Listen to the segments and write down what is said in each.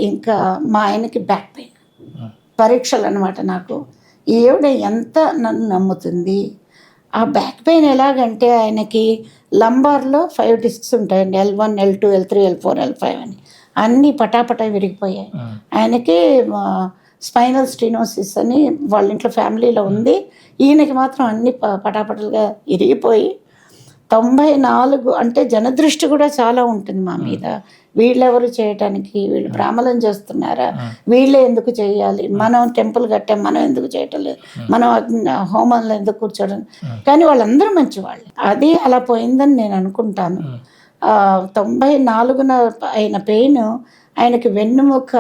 ఇంకా మా ఆయనకి బ్యాక్ పెయిన్, పరీక్షలు అనమాట. నాకు ఈవిడ ఎంత నన్ను నమ్ముతుంది. ఆ బ్యాక్ పెయిన్ ఎలాగంటే ఆయనకి లంబార్లో 5 డిస్క్స్ ఉంటాయండి, L1 L2 L3 L4 L5 అని, అన్నీ పటాపటా విరిగిపోయాయి. ఆయనకి స్పైనల్ స్టీనోసిస్ అని వాళ్ళ ఇంట్లో ఫ్యామిలీలో ఉంది. ఈయనకి మాత్రం అన్ని పటాపటలుగా ఇరిగిపోయి 94 అంటే జనదృష్టి కూడా చాలా ఉంటుంది మా మీద. వీళ్ళెవరు చేయటానికి, వీళ్ళు బ్రాహ్మణం చేస్తున్నారా, వీళ్ళే ఎందుకు చేయాలి, మనం టెంపుల్ కట్టాం మనం ఎందుకు చేయటం లేదు, మనం హోమంలో ఎందుకు కూర్చోడం. కానీ వాళ్ళందరూ మంచివాళ్ళు. అది అలా పోయిందని నేను అనుకుంటాను. 94న అయిన పెయిన్ ఆయనకి వెన్నుముక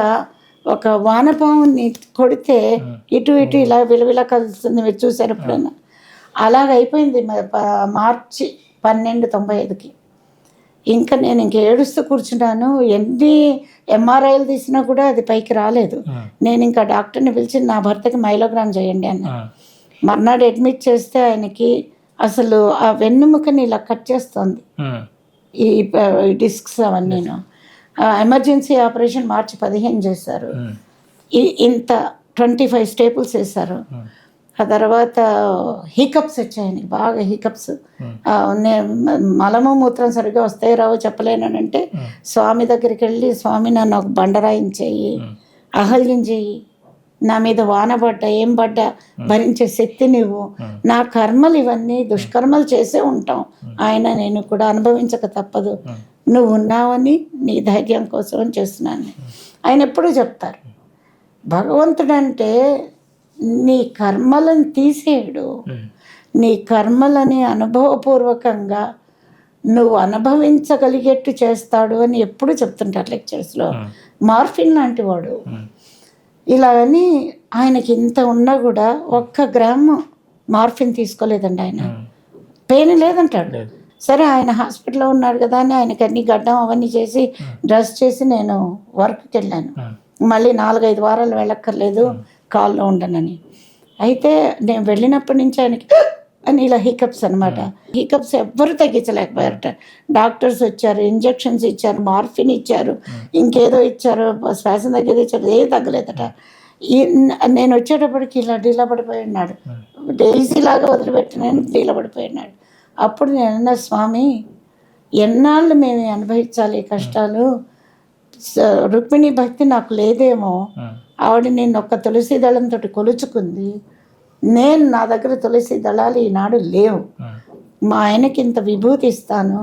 ఒక వానపాముని కొడితే ఇటు ఇటు ఇలా విలవిలా కలుస్తుంది, మీరు చూసారు ఎప్పుడైనా? అలాగైపోయింది మార్చి 12, 95కి. ఇంకా నేను ఏడుస్తూ కూర్చున్నాను. ఎన్ని MRIలు తీసినా కూడా అది పైకి రాలేదు. నేను ఇంకా డాక్టర్ని పిలిచి నా భర్తకి మైలోగ్రామ్ చేయండి అన్న. మర్నాడు అడ్మిట్ చేస్తే ఆయనకి అసలు ఆ వెన్నుముకని ఇలా కట్ చేస్తుంది, ఈ డిస్క్స్ అవన్నీను. ఎమర్జెన్సీ ఆపరేషన్ మార్చి 15 చేశారు. ఇంత 25 స్టేపుల్స్ వేశారు. ఆ తర్వాత హీకప్స్ వచ్చాయని, బాగా హీకప్స్. మలము మూత్రం సరిగ్గా వస్తాయి రావో చెప్పలేనంటే స్వామి దగ్గరికి వెళ్ళి, స్వామి నన్ను ఒక బండరాయించేయి, అహల్యం చెయ్యి, నా మీద వాన పడ్డా ఏం పడ్డా భరించే శక్తి నువ్వు, నా కర్మలు ఇవన్నీ దుష్కర్మలు చేసే ఉంటాం, ఆయన నేను కూడా అనుభవించక తప్పదు, నువ్వు ఉన్నావని నీ ధైర్యం కోసం చేస్తున్నాను. ఆయన ఎప్పుడూ చెప్తారు, భగవంతుడంటే నీ కర్మలను తీసేయడు, నీ కర్మలని అనుభవపూర్వకంగా నువ్వు అనుభవించగలిగేట్టు చేస్తాడు అని ఎప్పుడు చెప్తుంటారు లెక్చర్స్లో. మార్ఫిన్ లాంటి వాడు. ఇలాగని ఆయనకి ఇంత ఉన్నా కూడా 1 గ్రాము మార్ఫిన్ తీసుకోలేదండి ఆయన. పెయిన్ లేదంటాడు. సరే ఆయన హాస్పిటల్లో ఉన్నాడు కదా అని ఆయనకి అన్ని గడ్డం అవన్నీ చేసి డ్రెస్ చేసి నేను వర్క్కి వెళ్ళాను. మళ్ళీ 4-5 వారాలు వెళ్ళక్కర్లేదు, కాల్లో ఉండనని. అయితే నేను వెళ్ళినప్పటి నుంచి ఆయనకి అని ఇలా హీకప్స్ అనమాట. హీకప్స్ ఎవ్వరు తగ్గించలేకపోయారట. డాక్టర్స్ వచ్చారు, ఇంజెక్షన్స్ ఇచ్చారు, మార్ఫిన్ ఇచ్చారు, ఇంకేదో ఇచ్చారు, శ్వాస తగ్గేది ఇచ్చారు, ఏది తగ్గలేదట. నేను వచ్చేటప్పటికి ఇలా డీలా పడిపోయి ఉన్నాడు, డైజీలాగా వదిలిపెట్టి నేను డీలా పడిపోయి ఉన్నాడు. అప్పుడు నేను అన్నా, స్వామి ఎన్నాళ్ళు మేము అనుభవించాలి కష్టాలు, రుక్మిణి భక్తి నాకు లేదేమో, ఆవిడ నేను ఒక్క తులసి దళంతో కొలుచుకుంది, నేను నా దగ్గర తులసి దళాలు ఈనాడు లేవు, మా ఆయనకి ఇంత విభూతి ఇస్తాను,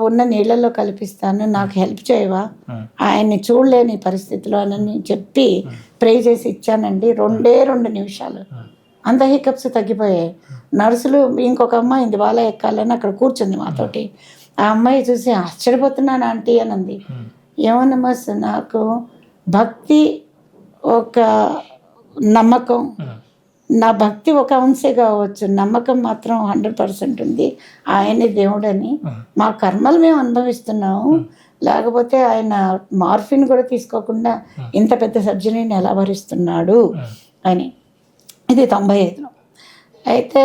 ఉన్న నీళ్ళల్లో కల్పిస్తాను, నాకు హెల్ప్ చేయవా, ఆయన్ని చూడలేని పరిస్థితిలో అని చెప్పి ప్రే చేసి ఇచ్చానండి. 2 నిమిషాలు అంత హికప్స్ తగ్గిపోయాయి. నర్సులు ఇంకొక అమ్మాయి ఇంది వాళ్ళ ఎక్కాలని అక్కడ కూర్చుంది మాతోటి. ఆ అమ్మాయి చూసి ఆశ్చర్యపోతున్నాను ఆంటీ అని అంది. ఏమన్నమ్మా, నాకు భక్తి ఒక నమ్మకం, నా భక్తి ఒక అంశే కావచ్చు, నమ్మకం మాత్రం 100% ఉంది, ఆయనే దేవుడని. మా కర్మలు మేము అనుభవిస్తున్నాము, లేకపోతే ఆయన మార్ఫిన్ కూడా తీసుకోకుండా ఇంత పెద్ద సర్జరీని ఎలా భరిస్తున్నాడు అని. ఇది 95లో. అయితే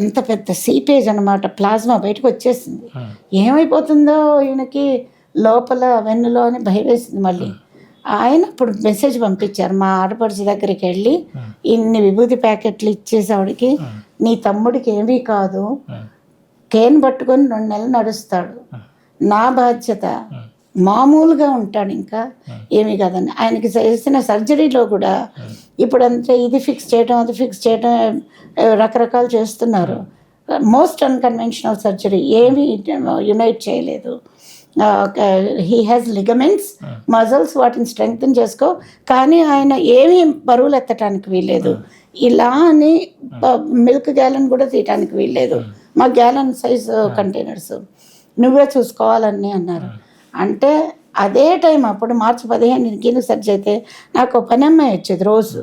ఇంత పెద్ద సీపేజ్ అనమాట, ప్లాస్మా బయటకు వచ్చేసింది. ఏమైపోతుందో ఈయనకి లోపల వెన్నులో అని భయం వేసింది. మళ్ళీ ఆయన ఇప్పుడు మెసేజ్ పంపించారు మా ఆడపడుచు దగ్గరికి వెళ్ళి, ఇన్ని విభూతి ప్యాకెట్లు ఇచ్చేసి ఆవిడకి, నీ తమ్ముడికి ఏమీ కాదు, కేన్ పట్టుకొని 2 నెలలు నడుస్తాడు, నా బాధ్యత, మామూలుగా ఉంటాడు, ఇంకా ఏమీ కాదని. ఆయనకి చేసిన సర్జరీలో కూడా ఇప్పుడంతా ఇది ఫిక్స్ చేయడం అది ఫిక్స్ చేయడం రకరకాలు చేస్తున్నారు. మోస్ట్ అన్కన్వెన్షనల్ సర్జరీ, ఏమీ యునైట్ చేయలేదు. హీ హ్యాస్ లిగమెంట్స్, మజిల్స్, వాటిని స్ట్రెంగ్తన్ చేసుకో, కానీ ఆయన ఏమీ బరువులు ఎత్తడానికి వీల్లేదు. ఇలా అని మిల్క్ గ్యాలన్ కూడా తీయటానికి వీల్లేదు. మా గ్యాలన్ సైజు కంటైనర్స్ నువ్వే చూసుకోవాలని అన్నారు. అంటే అదే టైం అప్పుడు మార్చి 15 కింద సర్జ్ అయితే నాకు పని అమ్మాయి వచ్చేది రోజు.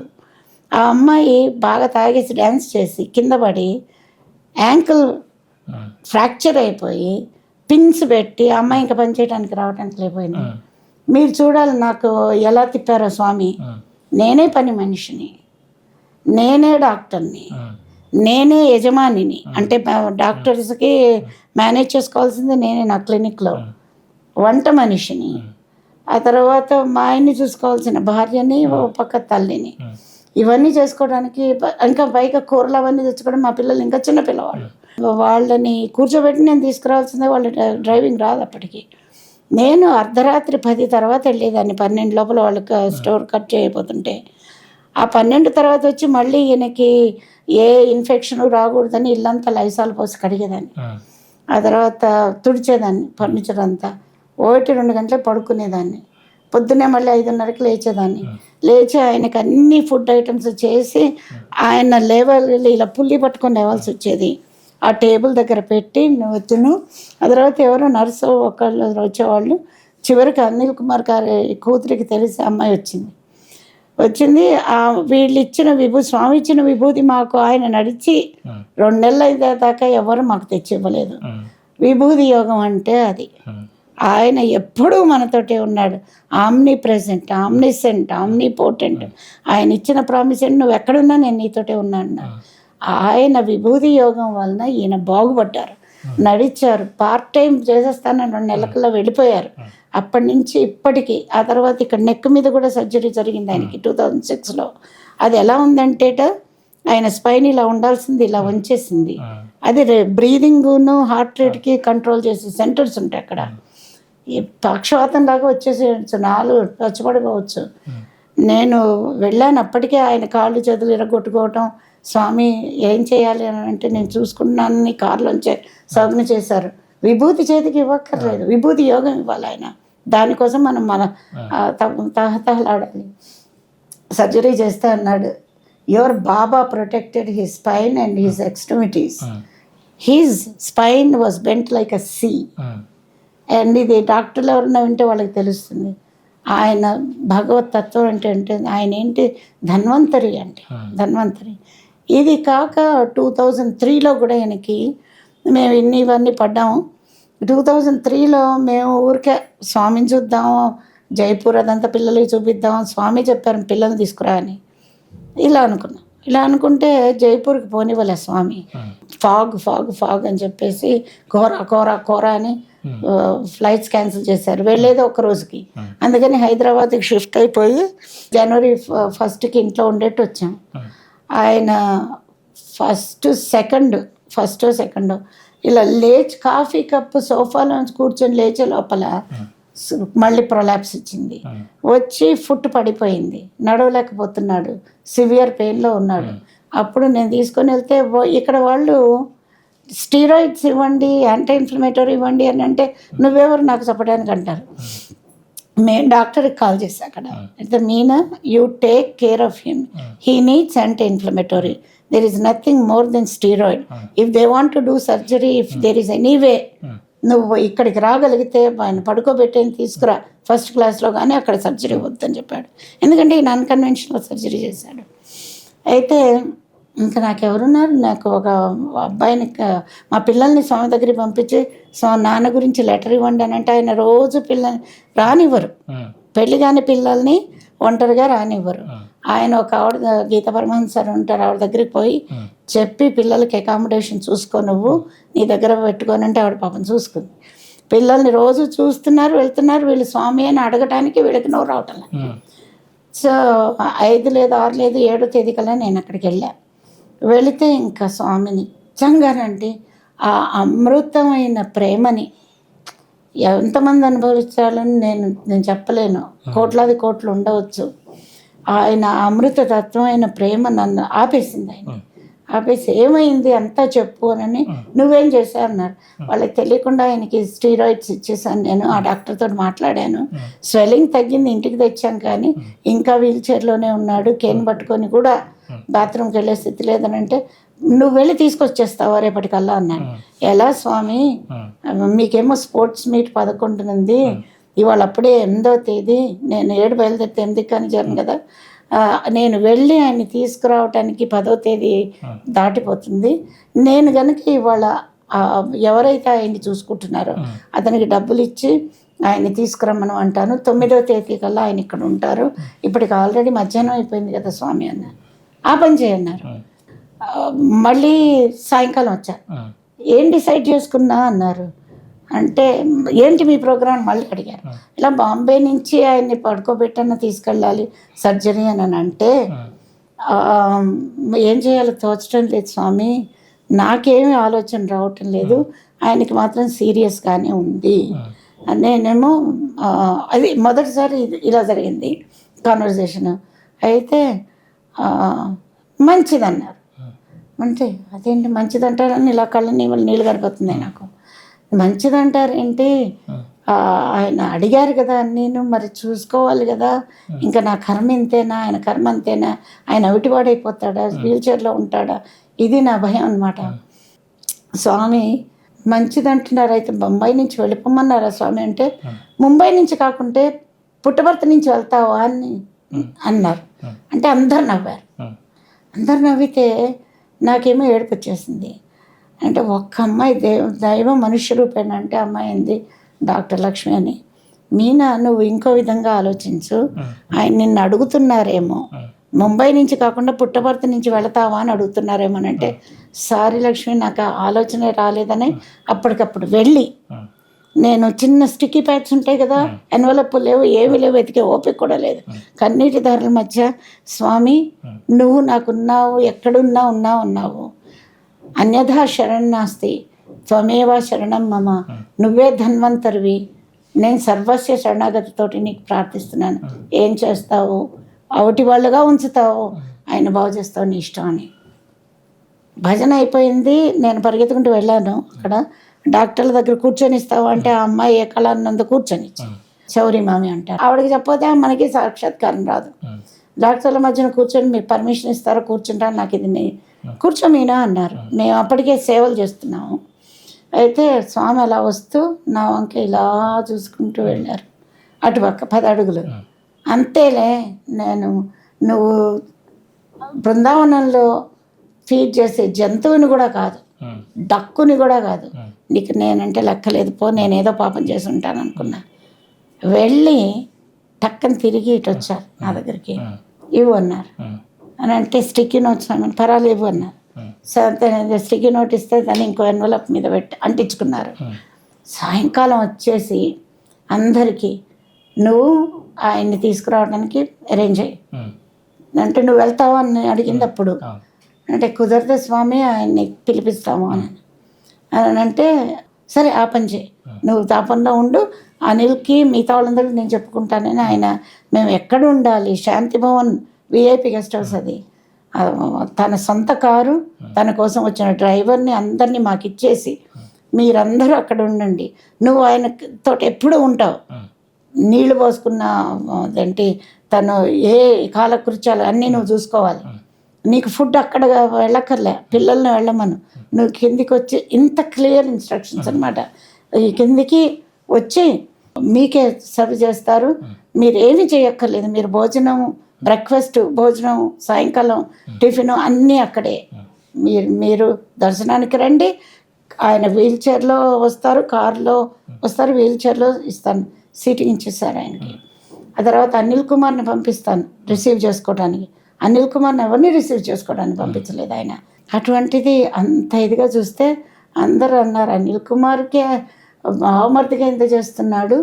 ఆ అమ్మాయి బాగా తాగేసి డ్యాన్స్ చేసి కింద పడి యాంకిల్ ఫ్రాక్చర్ అయిపోయి పిన్స్ పెట్టి ఆ అమ్మాయి ఇంకా పని చేయడానికి రావడానికి లేకపోయింది. మీరు చూడాలి నాకు ఎలా తిప్పారో స్వామి. నేనే పని మనిషిని, నేనే డాక్టర్ని, నేనే యజమానిని, అంటే డాక్టర్స్కి మేనేజ్ చేసుకోవాల్సింది నేనే, నా క్లినిక్లో వంట మనిషిని, ఆ తర్వాత మా ఆయన్ని చూసుకోవాల్సిన భార్యని, ఓ పక్క తల్లిని, ఇవన్నీ చేసుకోవడానికి ఇంకా పైగా కూరలు అవన్నీ తెచ్చుకోవడం. మా పిల్లలు ఇంకా చిన్న పిల్లవాళ్ళు, వాళ్ళని కూర్చోబెట్టి నేను తీసుకురావాల్సిందే. వాళ్ళు డ్రైవింగ్ రాదు అప్పటికి. నేను అర్ధరాత్రి 10 తర్వాత వెళ్ళేదాన్ని, 12 లోపల వాళ్ళకి స్టోర్ కట్ చేయబోతుంటే. ఆ 12 తర్వాత వచ్చి మళ్ళీ ఈయనకి ఏ ఇన్ఫెక్షన్ రాకూడదని ఇల్లంతా లైసాల్ పోసి కడిగేదాన్ని. ఆ తర్వాత తుడిచేదాన్ని ఫర్నిచర్ అంతా. 1-2 గంటలకు పడుకునేదాన్ని. పొద్దున్నే మళ్ళీ 5:30కి లేచేదాన్ని. లేచి ఆయనకి అన్ని ఫుడ్ ఐటమ్స్ చేసి, ఆయన లేవాలి ఇలా పుల్లి పట్టుకొని లేవాల్సి వచ్చేది. ఆ టేబుల్ దగ్గర పెట్టి వచ్చును. ఆ తర్వాత ఎవరో నర్సు ఒకళ్ళు వచ్చేవాళ్ళు. చివరికి అనిల్ కుమార్ గారి కూతురికి తెలిసి అమ్మాయి వచ్చింది. వీళ్ళు ఇచ్చిన విభూతి, స్వామి ఇచ్చిన విభూతి మాకు ఆయన నడిచి 2 నెలలు అయితే దాకా ఎవరు మాకు తెచ్చి ఇవ్వలేదు. విభూతి యోగం అంటే అది. ఆయన ఎప్పుడూ మనతోటే ఉన్నాడు. Omnipresent, omniscient, omnipotent. ఆయన ఇచ్చిన ప్రామిస్ ఏంటి, నువ్వు ఎక్కడున్నా నేను నీతోటే ఉన్నాను. ఆయన విభూతి యోగం వలన ఈయన బాగుపడ్డారు, నడిచారు. పార్ట్ టైం చేసేస్తానని 2 నెలల్లో వెళ్ళిపోయారు. అప్పటి నుంచి ఇప్పటికీ. ఆ తర్వాత ఇక్కడ నెక్ మీద కూడా సర్జరీ జరిగింది ఆయనకి 2006లో. అది ఎలా ఉందంటే ఆయన స్పైన్ ఇలా ఉండాల్సింది ఇలా వంచేసింది. అది బ్రీదింగ్ను హార్ట్ రేట్కి కంట్రోల్ చేసే సెంటర్స్ ఉంటాయి అక్కడ. ఈ పక్షవాతం లాగా వచ్చేసేయచ్చు, 4 పచ్చిపడిపోవచ్చు. నేను వెళ్ళాను, అప్పటికే ఆయన కాళ్ళు చేతులు ఇరగొట్టుకోవటం. స్వామి ఏం చేయాలి అని అంటే, నేను చూసుకున్నాను, కారులోంచే సౌజ్ఞ చేశారు. విభూతి చేతికి ఇవ్వక్కర్లేదు, విభూతి యోగం ఇవ్వాలి ఆయన. దానికోసం మనం తహతహలాడాలి. సర్జరీ చేస్తే అన్నాడు, your baba protected his spine and his extremities. His spine was bent like a C. And ఇది డాక్టర్లు ఎవరన్నా వింటే వాళ్ళకి తెలుస్తుంది. ఆయన భగవత్ తత్వం అంటే ఆయన ఏంటి, ధన్వంతరి అంటే ధన్వంతరి. ఇది కాక 2003లో కూడా ఆయనకి మేము ఇవన్నీ పడ్డాము. 2003లో మేము ఊరికే స్వామిని చూద్దాము, జైపూర్ అదంతా పిల్లలకి చూపిద్దాం, స్వామి చెప్పారు పిల్లల్ని తీసుకురా అని. ఇలా అనుకుంటే జైపూర్కి పోనివ్వలే స్వామి. ఫాగ్ అని చెప్పేసి కోరా అని ఫ్లైట్స్ క్యాన్సిల్ చేశారు. వెళ్ళేది ఒక రోజుకి. అందుకని హైదరాబాద్కి షిఫ్ట్ అయిపోయి జనవరి 1కి ఇంట్లో ఉండేట్టు వచ్చాం. ఆయన ఫస్ట్ సెకండ్ ఇలా లేచి కాఫీ కప్పు సోఫాలో కూర్చొని లేచే లోపల మళ్ళీ ప్రొలాప్స్ వచ్చింది. వచ్చి ఫుట్ పడిపోయింది, నడవలేకపోతున్నాడు, సివియర్ పెయిన్లో ఉన్నాడు. అప్పుడు నేను తీసుకొని వెళ్తే ఇక్కడ వాళ్ళు స్టీరాయిడ్స్ ఇవ్వండి, యాంటీ ఇన్ఫ్లమేటరీ ఇవ్వండి అని అంటే, నువ్వెవరు నాకు చెప్పడానికి అంటారు. మేము డాక్టర్కి కాల్ చేస్తాం అక్కడ. అయితే Meena, you take care of him, he needs anti inflammatory, there is nothing more than steroid. If they want to do surgery, if there is any way, నువ్వు ఇక్కడికి రాగలిగితే ఆయన పడుకోబెట్టేని తీసుకురా, ఫస్ట్ క్లాస్లో, కానీ అక్కడ సర్జరీ వద్దని చెప్పాడు. ఎందుకంటే ఈయన అన్కన్వెన్షనల్ సర్జరీ చేశాడు. అయితే ఇంకా నాకెవరున్నారు, నాకు ఒక అబ్బాయిని, మా పిల్లల్ని స్వామి దగ్గరికి పంపించి నాన్న గురించి లెటర్ ఇవ్వండి అని అంటే, ఆయన రోజు పిల్లల్ని రానివ్వరు, పెళ్లి కాని పిల్లల్ని ఒంటరిగా రానివ్వరు. ఆయన ఒక ఆవిడ గీతా పరమహంస సార్ ఉంటారు, ఆవిడ దగ్గరికి పోయి చెప్పి, పిల్లలకి అకామిడేషన్ చూసుకో, నువ్వు నీ దగ్గర పెట్టుకొని అంటే ఆవిడ పాపం చూసుకుంది. పిల్లల్ని రోజు చూస్తున్నారు, వెళ్తున్నారు. వీళ్ళు స్వామి అని అడగటానికి వీళ్ళకి నోరు రావటం. సో 5 లేదు 6 లేదు 7వ తేదీ కల్లా నేను అక్కడికి వెళ్ళాను. వెళితే ఇంకా స్వామిని నిజంగానండి ఆ అమృతమైన ప్రేమని ఎంతమంది అనుభవించాలని నేను చెప్పలేను. కోట్లాది కోట్లు ఉండవచ్చు. ఆయన అమృత తత్వమైన ప్రేమ నన్ను ఆపేసింది. ఆపేసి ఏమైంది అంతా చెప్పు అని, నువ్వేం చేశావు అన్నారు. వాళ్ళకి తెలియకుండా ఆయనకి స్టీరాయిడ్స్ ఇచ్చేసాను నేను. ఆ డాక్టర్తో మాట్లాడాను, స్వెల్లింగ్ తగ్గింది, ఇంటికి తెచ్చాం, కానీ ఇంకా వీల్ చైర్లోనే ఉన్నాడు. కేన్ పట్టుకొని కూడా బాత్రూమ్కి వెళ్ళే స్థితి లేదని అంటే, నువ్వు వెళ్ళి తీసుకొచ్చేస్తావా రేపటికల్లా అన్నాను. ఎలా స్వామి, మీకేమో స్పోర్ట్స్ మీట్ 11 ఉంది, ఇవాళ అప్పుడే 8వ తేదీ, నేను 7 బయలుదేరితే 8 కానీ జరిగింది కదా, నేను వెళ్ళి ఆయన్ని తీసుకురావటానికి 10వ తేదీ దాటిపోతుంది. నేను కనుక ఇవాళ ఎవరైతే ఆయన్ని చూసుకుంటున్నారో అతనికి డబ్బులు ఇచ్చి ఆయన్ని తీసుకురమ్మను అంటాను. 9వ తేదీ కల్లా ఆయన ఇక్కడ ఉంటారు. ఇప్పటికి ఆల్రెడీ మధ్యాహ్నం అయిపోయింది కదా స్వామి అన్నారు. ఆ పని చేయన్నారు. మళ్ళీ సాయంకాలం వచ్చారు. ఏం డిసైడ్ చేసుకున్నా అన్నారు. అంటే ఏంటి మీ ప్రోగ్రామ్ మళ్ళీ అడిగారు. ఇలా బాంబే నుంచి ఆయన్ని పడుకోబెట్టన్న తీసుకెళ్ళాలి సర్జరీ అని అంటే ఏం చేయాలో తోచడం లేదు స్వామి, నాకేమీ ఆలోచన రావటం లేదు, ఆయనకి మాత్రం సీరియస్గానే ఉంది. నేనేమో అది మొదటిసారి ఇలా జరిగింది కాన్వర్జేషన్. అయితే మంచిదన్నారు. అంటే అదేంటి మంచిదంటారని ఇలా కళ్ళ నీళ్ళు కనిపోతున్నాయి నాకు. మంచిదంటారు ఏంటి, ఆయన అడిగారు కదా నేను మరి చూసుకోవాలి కదా, ఇంకా నా కర్మ ఇంతేనా, ఆయన కర్మ అంతేనా, ఆయన అవిటివాడైపోతాడా, వీల్ చైర్లో ఉంటాడా, ఇది నా భయం అనమాట. స్వామి మంచిదంటున్నారు, అయితే బొంబాయి నుంచి వెళ్ళిపోమన్నారా స్వామి అంటే, ముంబై నుంచి కాకుంటే పుట్టపర్తి నుంచి వెళ్తావా అని అన్నారు. అంటే అందరు నవ్వారు. అందరు నవ్వితే నాకేమో ఏడుపు వచ్చేసింది. అంటే ఒక్క అమ్మాయి దైవం మనుష్య రూపేణ అంటే అమ్మాయి అయింది డాక్టర్ లక్ష్మి అని. మీనా నువ్వు ఇంకో విధంగా ఆలోచించు, ఆయన నిన్ను అడుగుతున్నారేమో ముంబై నుంచి కాకుండా పుట్టపర్తి నుంచి వెళతావా అని అడుగుతున్నారేమో అంటే, సారీ లక్ష్మి నాకు ఆలోచనే రాలేదని అప్పటికప్పుడు వెళ్ళి నేను చిన్న స్టిక్కీ ప్యాడ్స్ ఉంటాయి కదా, ఎన్వలప్ లేవు, ఏమీ లేవు, వెతికే ఓపిక కూడా లేదు, కన్నీటి ధారల మధ్య స్వామి నువ్వు నాకున్నావు, ఎక్కడున్నావు, అన్యథా శరణ్ నాస్తి త్వమేవ శరణం మమ, నువ్వే ధన్వంతరివి, నేను సర్వస్య శరణాగతితోటి నీకు ప్రార్థిస్తున్నాను, ఏం చేస్తావు, అవటి వాళ్ళుగా ఉంచుతావు, ఆయన బాగు చేస్తావు, నీ ఇష్టం అని. భజన అయిపోయింది, నేను పరిగెత్తుకుంటూ వెళ్ళాను. అక్కడ డాక్టర్ల దగ్గర కూర్చొని ఇస్తావు అంటే ఆ అమ్మాయి ఏ కళ అన్నందు కూర్చొని చౌరి మామి అంటారు. ఆవిడకి చెప్పకపోతే మనకి సాక్షాత్కారం రాదు. డాక్టర్ల మధ్యన కూర్చొని మీరు పర్మిషన్ ఇస్తారో కూర్చుంటాను, నాకు ఇది కూర్చోమీనా అన్నారు. మేము అప్పటికే సేవలు చేస్తున్నాము. అయితే స్వామి అలా వస్తూ నా వంక ఇలా చూసుకుంటూ వెళ్ళారు, అటుపక్క 10 అడుగులు. అంతేలే, నువ్వు బృందావనంలో ఫీడ్ చేసే జంతువుని కూడా కాదు, డక్కుని కూడా కాదు, నీకు నేనంటే లెక్కలేదు పో, నేనేదో పాపం చేసి ఉంటాను అనుకున్నా. వెళ్ళి టక్కని తిరిగి ఇటు వచ్చారు నా దగ్గరికి, ఇవ్వు అన్నారు. అని అంటే స్టిక్కీ నోట్స్ అన్నాను, పర్వాలేదు ఇవ్వు అన్నారు. సరే స్టిక్కీ నోట్ ఇస్తే దాన్ని ఇంకో ఎన్వలప్ మీద పెట్టి అంటించుకున్నారు. సాయంకాలం వచ్చేసి అందరికీ నువ్వు ఆయన్ని తీసుకురావడానికి అరేంజ్ అయ్యి అంటే, నువ్వు వెళ్తావా అని అడిగింది. అప్పుడు అంటే కుదరదు స్వామి, ఆయన్ని పిలిపిస్తాము అని అంటే, సరే ఆ పని చేయి, నువ్వు తాపంలో ఉండు, అనిల్కి మిగతా వాళ్ళందరికీ నేను చెప్పుకుంటానని. ఆయన మేము ఎక్కడ ఉండాలి, శాంతి భవన్ విఐపి గెస్ట్ హౌస్, అది తన సొంత కారు, తన కోసం వచ్చిన డ్రైవర్ని అందరినీ మాకు ఇచ్చేసి మీరందరూ అక్కడ ఉండండి, నువ్వు ఆయనతో ఎప్పుడు ఉంటావు, నీళ్లు పోసుకున్న ఏంటి తను ఏ కాలకృత్యాలు అన్నీ నువ్వు చూసుకోవాలి, నీకు ఫుడ్ అక్కడ వెళ్ళక్కర్లే, పిల్లల్ని వెళ్ళమను, నువ్వు కిందికి వచ్చి, ఇంత క్లియర్ ఇన్స్ట్రక్షన్స్ అనమాట. ఈ కిందికి వచ్చి మీకే సర్వ్ చేస్తారు, మీరు ఏమీ చేయక్కర్లేదు, మీరు భోజనం, బ్రేక్ఫాస్ట్, భోజనం, సాయంకాలం టిఫిన్ అన్నీ అక్కడే, మీరు దర్శనానికి రండి, ఆయన వీల్ చైర్లో వస్తారు, కారులో వస్తారు, వీల్ చైర్లో ఇస్తాను, సీటింగ్ ఇచ్చేస్తారు ఆయనకి. ఆ తర్వాత అనిల్ కుమార్ని పంపిస్తాను రిసీవ్ చేసుకోవడానికి. అనిల్ కుమార్ని ఎవరిని రిసీవ్ చేసుకోవడానికి పంపించలేదు ఆయన. అటువంటిది అంత ఇదిగా చూస్తే అందరూ అన్నారు, అనిల్ కుమార్కే భావమర్తిగా ఎంత చేస్తున్నాడు,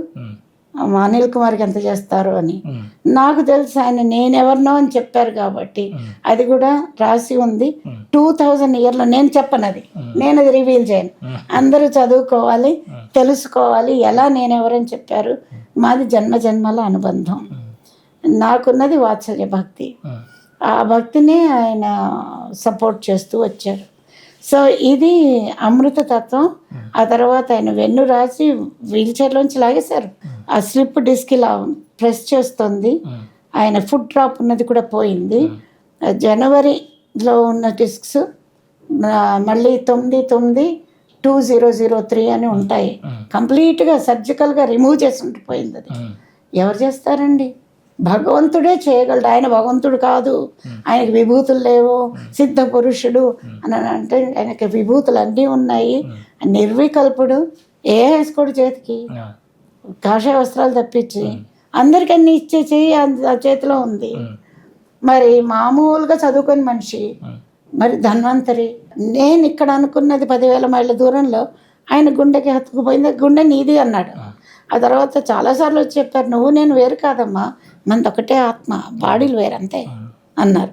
అనిల్ కుమార్కి ఎంత చేస్తారు అని. నాకు తెలుసు ఆయన నేనెవరినో అని చెప్పారు కాబట్టి అది కూడా రాసి ఉంది. 2000 ఇయర్లో నేను చెప్పను, నేను అది రివీల్ చేయను, అందరూ చదువుకోవాలి, తెలుసుకోవాలి ఎలా నేనెవరని చెప్పారు. మాది జన్మజన్మల అనుబంధం, నాకున్నది వాత్సల్య భక్తి, ఆ భక్తిని ఆయన సపోర్ట్ చేస్తూ వచ్చారు. సో ఇది అమృతతత్వం. ఆ తర్వాత ఆయన వెన్ను రాసి వీల్ చైర్లోంచి లాగేశారు, ఆ స్లిప్ డిస్క్ ఇలా ప్రెస్ చేస్తుంది, ఆయన ఫుడ్ డ్రాప్ ఉన్నది కూడా పోయింది. జనవరిలో ఉన్న డిస్క్స్ మళ్ళీ 9/9/2003 అని ఉంటాయి, కంప్లీట్గా సర్జికల్గా రిమూవ్ చేసి ఉండిపోయింది. అది ఎవరు చేస్తారండి, భగవంతుడే చేయగలడు, ఆయన భగవంతుడు కాదు, ఆయనకి విభూతులు లేవు, సిద్ధ పురుషుడు అని అంటే ఆయనకి విభూతులు అన్నీ ఉన్నాయి, నిర్వికల్పుడు, ఏ వేసుకోడు చేతికి, కాషాయ వస్త్రాలు తప్పించి అందరికీ అన్ని ఇచ్చే చెయ్యి ఆ చేతిలో ఉంది. మరి మామూలుగా చదువుకొని మనిషి, మరి ధన్వంతరి. నేను ఇక్కడ అనుకున్నది 10,000 మైళ్ళ దూరంలో ఆయన గుండెకి హత్తుకుపోయింది, గుండె నీది అన్నాడు. ఆ తర్వాత చాలాసార్లు వచ్చి చెప్పారు, నువ్వు నేను వేరు కాదమ్మా, మనది ఒకటే ఆత్మ, బాడీలు వేరు అంతే అన్నారు.